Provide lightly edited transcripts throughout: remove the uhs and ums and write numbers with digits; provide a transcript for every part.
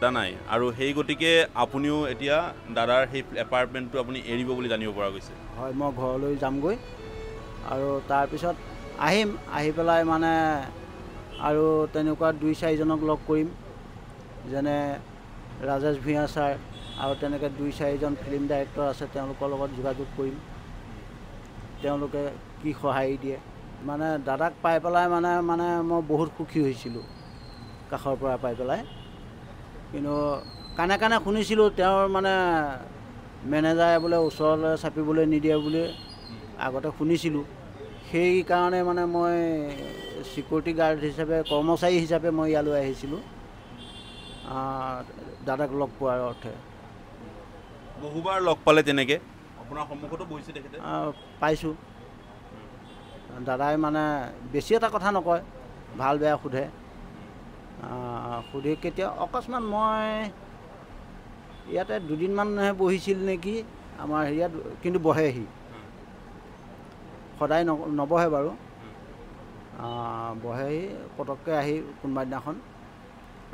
দাদা নাই আৰু সেই গতিকে আপুনিও এতিয়া দাদাৰ সেই এপাৰ্টমেণ্টটো আপুনি এৰিব বুলি জানিব পৰা গৈছে হয় মই ঘৰলৈ যামগৈ আৰু তাৰপিছত আহিম আহি পেলাই মানে আৰু তেনেকুৱা 2-4জনক লগ কৰিম যেনে ৰাজেশ ভূঞা ছাৰ আৰু তেনেকৈ 2-4জন ফিল্ম ডাইৰেক্টৰ আছে তেওঁলোকৰ লগত যোগাযোগ কৰিম তেওঁলোকে কি সঁহাৰি দিয়ে মানে দাদাক পাই পেলাই মানে মই বহুত সুখী হৈছিলোঁ কাষৰ পৰা পাই পেলাই কিন্তু কাণে কাণে শুনিছিলোঁ তেওঁৰ মানে মেনেজাৰে বোলে ওচৰলৈ চাপিবলৈ নিদিয়ে বুলি আগতে শুনিছিলোঁ সেইকাৰণে মানে মই চিকিউৰিটি গাৰ্ড হিচাপে কৰ্মচাৰী হিচাপে মই ইয়ালৈ আহিছিলোঁ দাদাক লগ পোৱাৰ অৰ্থে বহুবাৰ লগ পালে তেনেকৈ আপোনাৰ সন্মুখতো বহিছে তেখেতে পাইছোঁ দাদাই মানে বেছি এটা কথা নকয় ভাল বেয়া সোধে সুধি কেতিয়া অকস্মাত মই ইয়াতে 2দিনমানহে বহিছিল নেকি আমাৰ হেৰিয়াত কিন্তু বহেহি সদায় নবহে বাৰু বহেহি পটককৈ আহি কোনোবা দিনাখন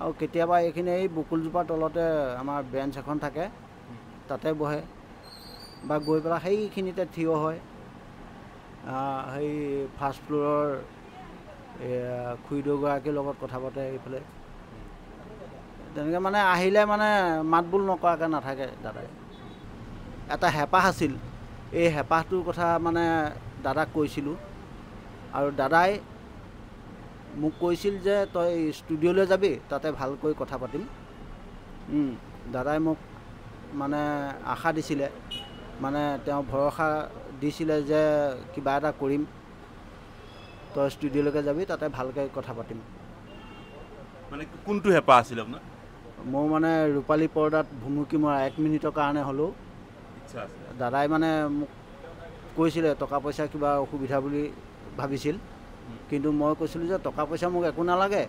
আৰু কেতিয়াবা এইখিনি এই বকুলজোপাৰ তলতে আমাৰ বেঞ্চ এখন থাকে তাতে বহে বা গৈ পেলাই সেইখিনিতে থিয় হয় সেই ফাৰ্ষ্ট ফ্ল'ৰৰ খুৰীদেউগৰাকীৰ লগত কথা পাতে এইফালে তেনেকৈ মানে আহিলে মানে মাত বোল নকৰাকৈ নাথাকে দাদাই এটা হেঁপাহ আছিল এই হেঁপাহটোৰ কথা মানে দাদাক কৈছিলোঁ আৰু দাদাই মোক কৈছিল যে তই ষ্টুডিঅ'লৈ যাবি তাতে ভালকৈ কথা পাতিম দাদাই মোক মানে আশা দিছিলে মানে তেওঁ ভৰসা দিছিলে যে কিবা এটা কৰিম তই ষ্টুডিঅ'লৈকে যাবি তাতে ভালকৈ কথা পাতিম মানে কোনটো হেঁপাহ আছিল আপোনাৰ মোৰ মানে ৰূপালী পৰ্দাত ভুমুকি মৰা 1 মিনিটৰ কাৰণে হ'লেও ইচ্ছা আছে দাদাই মানে মোক কৈছিলে টকা পইচা কিবা অসুবিধা বুলি ভাবিছিল কিন্তু মই কৈছিলোঁ যে টকা পইচা মোক একো নালাগে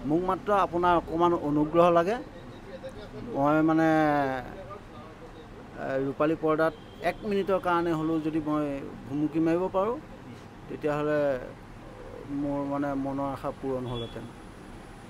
মোক মাত্ৰ আপোনাৰ অকণমান অনুগ্ৰহ লাগে মই মানে ৰূপালী পৰ্দাত 1 মিনিটৰ কাৰণে হ'লেও যদি মই ভুমুকি মাৰিব পাৰোঁ তেতিয়াহ'লে মোৰ মানে মনৰ আশা পূৰণ হ'লহেঁতেন